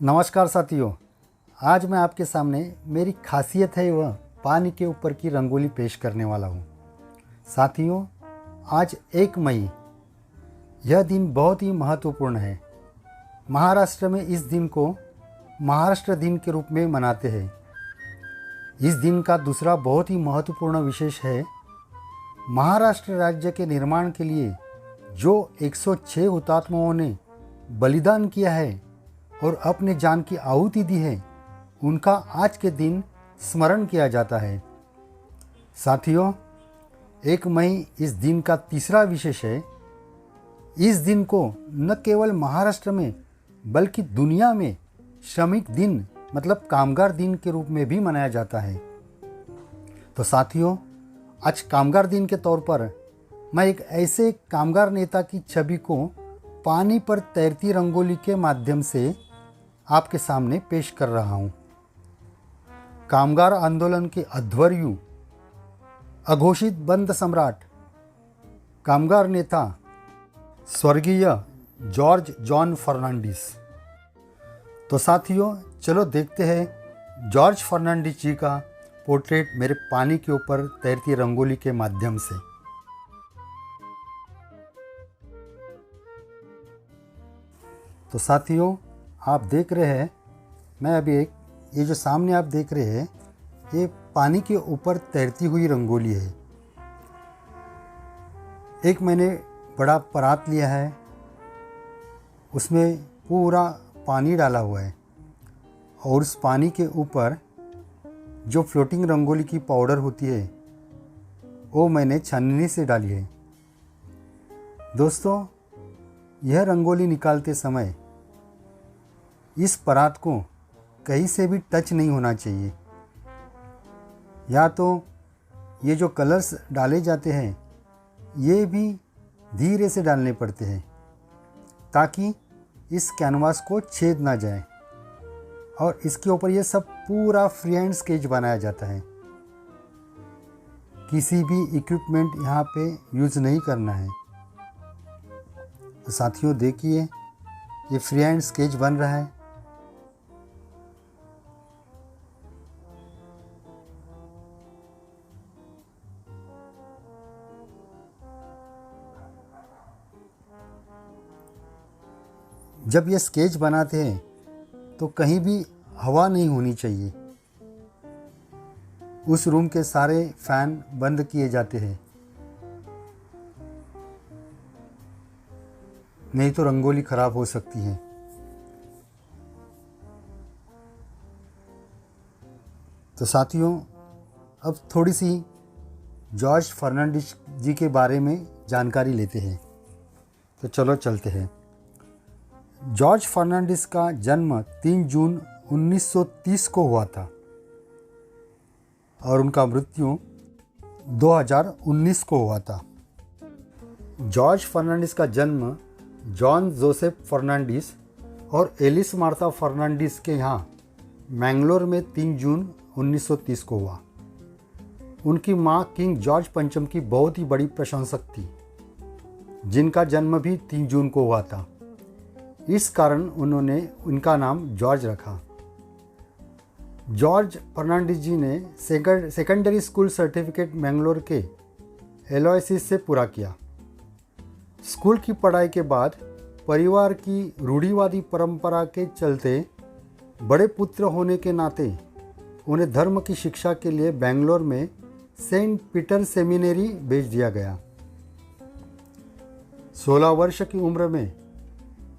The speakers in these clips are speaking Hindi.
नमस्कार साथियों। आज मैं आपके सामने मेरी खासियत है वह पानी के ऊपर की रंगोली पेश करने वाला हूँ। साथियों, आज 1 मई, यह दिन बहुत ही महत्वपूर्ण है। महाराष्ट्र में इस दिन को महाराष्ट्र दिन के रूप में मनाते हैं। इस दिन का दूसरा बहुत ही महत्वपूर्ण विशेष है, महाराष्ट्र राज्य के निर्माण के लिए जो 106 हुतात्माओं ने बलिदान किया है और अपने जान की आहुति दी है, उनका आज के दिन स्मरण किया जाता है। साथियों, 1 मई इस दिन का तीसरा विशेष है। इस दिन को न केवल महाराष्ट्र में बल्कि दुनिया में श्रमिक दिन मतलब कामगार दिन के रूप में भी मनाया जाता है। तो साथियों, आज कामगार दिन के तौर पर मैं एक ऐसे कामगार नेता की छवि को पानी पर तैरती रंगोली के माध्यम से आपके सामने पेश कर रहा हूँ। कामगार आंदोलन के अध्वर्यु, अघोषित बंद सम्राट, कामगार नेता स्वर्गीय जॉर्ज जॉन फर्नांडिस। तो साथियों, चलो देखते हैं जॉर्ज फर्नांडिस जी का पोर्ट्रेट मेरे पानी के ऊपर तैरती रंगोली के माध्यम से। तो साथियों, आप देख रहे हैं, मैं अभी ये जो सामने आप देख रहे हैं, ये पानी के ऊपर तैरती हुई रंगोली है। एक मैंने बड़ा परात लिया है, उसमें पूरा पानी डाला हुआ है और उस पानी के ऊपर जो फ्लोटिंग रंगोली की पाउडर होती है वो मैंने छन्नी से डाली है। दोस्तों, यह रंगोली निकालते समय इस परात को कहीं से भी टच नहीं होना चाहिए। या तो ये जो कलर्स डाले जाते हैं ये भी धीरे से डालने पड़ते हैं ताकि इस कैनवास को छेद ना जाए, और इसके ऊपर ये सब पूरा फ्री हैंड स्केच बनाया जाता है। किसी भी इक्विपमेंट यहाँ पे यूज़ नहीं करना है। तो साथियों देखिए, ये फ्री हैंड स्केच बन रहा है। जब ये स्केच बनाते हैं तो कहीं भी हवा नहीं होनी चाहिए। उस रूम के सारे फैन बंद किए जाते हैं, नहीं तो रंगोली खराब हो सकती है। तो साथियों, अब थोड़ी सी जॉर्ज फर्नांडिस जी के बारे में जानकारी लेते हैं। तो चलो चलते हैं। जॉर्ज फर्नांडिस का जन्म 3 जून 1930 को हुआ था और उनका मृत्यु 2019 को हुआ था। जॉर्ज फर्नांडिस का जन्म जॉन जोसेफ फर्नांडिस और एलिस मार्था फर्नांडिस के यहाँ मैंगलोर में 3 जून 1930 को हुआ। उनकी माँ किंग जॉर्ज पंचम की बहुत ही बड़ी प्रशंसक थी, जिनका जन्म भी 3 जून को हुआ था। इस कारण उन्होंने उनका नाम जॉर्ज रखा। जॉर्ज फर्नांडिस जी ने सेकेंडरी स्कूल सर्टिफिकेट मैंगलोर के एलोयसिस से पूरा किया। स्कूल की पढ़ाई के बाद परिवार की रूढ़िवादी परंपरा के चलते बड़े पुत्र होने के नाते उन्हें धर्म की शिक्षा के लिए बेंगलोर में सेंट पीटर सेमिनरी भेज दिया गया। 16 वर्ष की उम्र में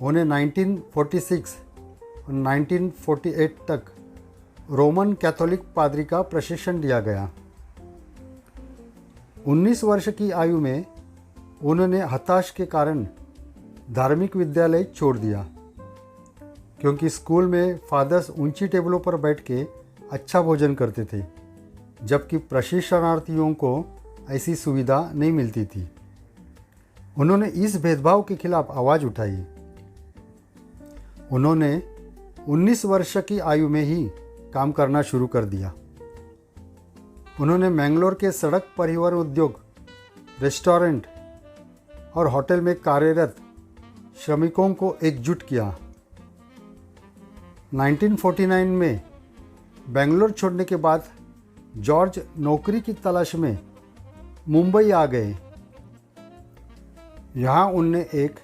उन्हें 1946 और 1948 तक रोमन कैथोलिक पादरी का प्रशिक्षण दिया गया। 19 वर्ष की आयु में उन्होंने हताश के कारण धार्मिक विद्यालय छोड़ दिया, क्योंकि स्कूल में फादर्स ऊंची टेबलों पर बैठ के अच्छा भोजन करते थे, जबकि प्रशिक्षणार्थियों को ऐसी सुविधा नहीं मिलती थी। उन्होंने इस भेदभाव के खिलाफ आवाज़ उठाई। उन्होंने 19 वर्ष की आयु में ही काम करना शुरू कर दिया। उन्होंने मैंगलोर के सड़क परिवहन उद्योग, रेस्टोरेंट और होटल में कार्यरत श्रमिकों को एकजुट किया 1949 में बेंगलोर छोड़ने के बाद जॉर्ज नौकरी की तलाश में मुंबई आ गए। यहाँ उन्हें एक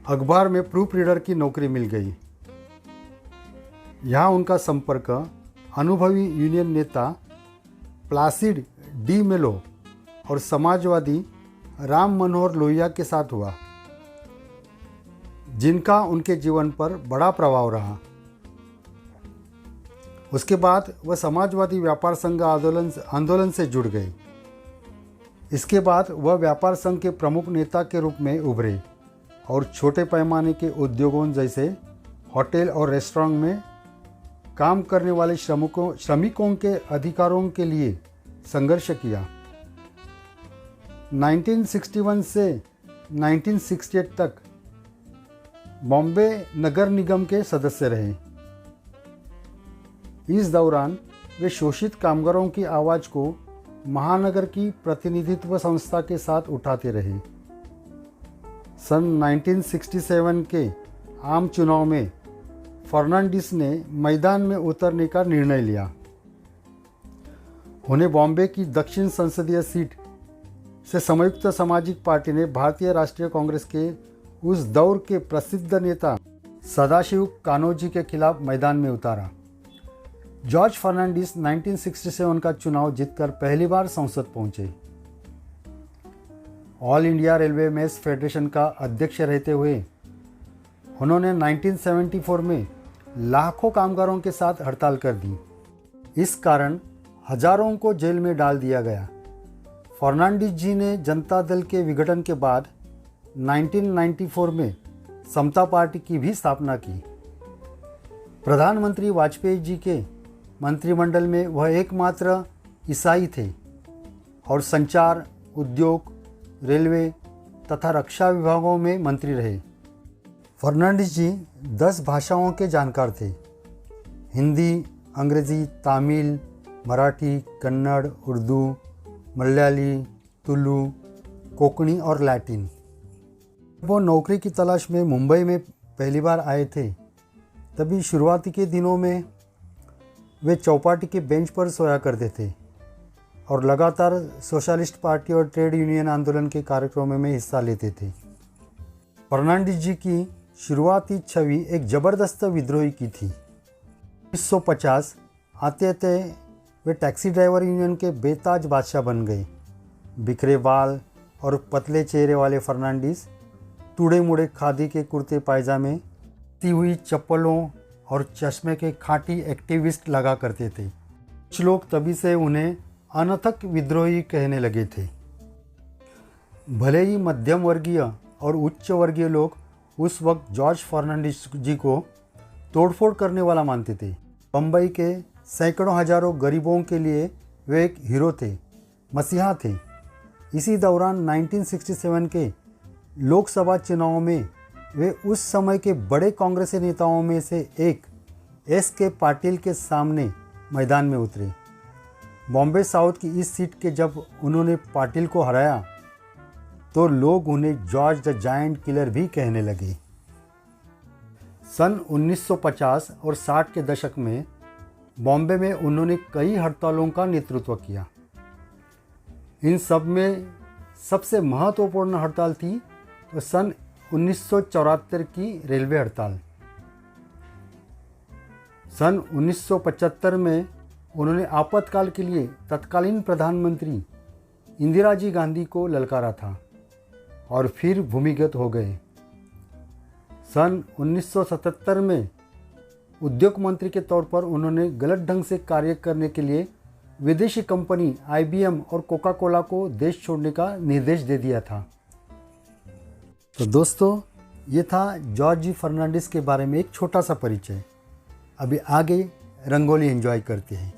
अखबार में प्रूफ रीडर की नौकरी मिल गई। यहाँ उनका संपर्क अनुभवी यूनियन नेता प्लासिड डी मेलो और समाजवादी राम मनोहर लोहिया के साथ हुआ, जिनका उनके जीवन पर बड़ा प्रभाव रहा। उसके बाद वह समाजवादी व्यापार संघ आंदोलन से जुड़ गए। इसके बाद वह व्यापार संघ के प्रमुख नेता के रूप में उभरे और छोटे पैमाने के उद्योगों जैसे होटल और रेस्टोरेंट में काम करने वाले श्रमिकों के अधिकारों के लिए संघर्ष किया। 1961 से 1968 तक बॉम्बे नगर निगम के सदस्य रहे। इस दौरान वे शोषित कामगारों की आवाज़ को महानगर की प्रतिनिधित्व संस्था के साथ उठाते रहे। सन 1967 के आम चुनाव में फर्नांडिस ने मैदान में उतरने का निर्णय लिया। उन्हें बॉम्बे की दक्षिण संसदीय सीट से संयुक्त सामाजिक पार्टी ने भारतीय राष्ट्रीय कांग्रेस के उस दौर के प्रसिद्ध नेता सदाशिव कान्होजी के खिलाफ मैदान में उतारा। जॉर्ज फर्नांडिस 1967 का चुनाव जीतकर पहली बार संसद पहुंचे। All India railway mess federation का अध्यक्ष रहते हुए उन्होंने 1974 में लाखों कामगारों के साथ हड़ताल कर दी। इस कारण हजारों को जेल में डाल दिया गया। फर्नांडिस जी ने जनता दल के विघटन के बाद 1994 में समता पार्टी की भी स्थापना की। प्रधानमंत्री वाजपेयी जी के मंत्रिमंडल में वह एकमात्र ईसाई थे और संचार, उद्योग, रेलवे तथा रक्षा विभागों में मंत्री रहे। फर्नांडिस जी 10 भाषाओं के जानकार थे: हिंदी, अंग्रेजी, तमिल, मराठी, कन्नड़, उर्दू, मलयाली, तुलु, कोंकणी और लैटिन। वो नौकरी की तलाश में मुंबई में पहली बार आए थे, तभी शुरुआती के दिनों में वे चौपाटी के बेंच पर सोया करते थे और लगातार सोशलिस्ट पार्टी और ट्रेड यूनियन आंदोलन के कार्यक्रमों में हिस्सा लेते थे। फर्नांडिस जी की शुरुआती छवि एक ज़बरदस्त विद्रोही की थी। 1950 आते आते वे टैक्सी ड्राइवर यूनियन के बेताज बादशाह बन गए। बिखरे बाल और पतले चेहरे वाले फर्नांडिस टूड़े मुड़े खादी के कुर्ते पायजामे, ती हुई चप्पलों और चश्मे के खांटी एक्टिविस्ट लगा करते थे। कुछ लोग तभी से उन्हें अनथक विद्रोही कहने लगे थे। भले ही मध्यम वर्गीय और उच्च वर्गीय लोग उस वक्त जॉर्ज फर्नांडिस जी को तोड़फोड़ करने वाला मानते थे। बम्बई के सैकड़ों हजारों गरीबों के लिए वे एक हीरो थे, मसीहा थे। इसी दौरान 1967 के लोकसभा चुनाव में वे उस समय के बड़े कांग्रेसी नेताओं में से एक S.K. पाटिल के सामने मैदान में उतरे। बॉम्बे साउथ की इस सीट के जब उन्होंने पाटिल को हराया तो लोग उन्हें जॉर्ज द जायंट किलर भी कहने लगे। सन 1950 और 60 के दशक में बॉम्बे में उन्होंने कई हड़तालों का नेतृत्व किया। इन सब में सबसे महत्वपूर्ण हड़ताल थी तो सन 1974 की रेलवे हड़ताल। सन 1975 में उन्होंने आपातकाल के लिए तत्कालीन प्रधानमंत्री इंदिरा जी गांधी को ललकारा था और फिर भूमिगत हो गए। सन 1977 में उद्योग मंत्री के तौर पर उन्होंने गलत ढंग से कार्य करने के लिए विदेशी कंपनी IBM और कोका कोला को देश छोड़ने का निर्देश दे दिया था। तो दोस्तों, ये था जॉर्ज फर्नांडिस के बारे में एक छोटा सा परिचय। अभी आगे रंगोली एंजॉय करते हैं।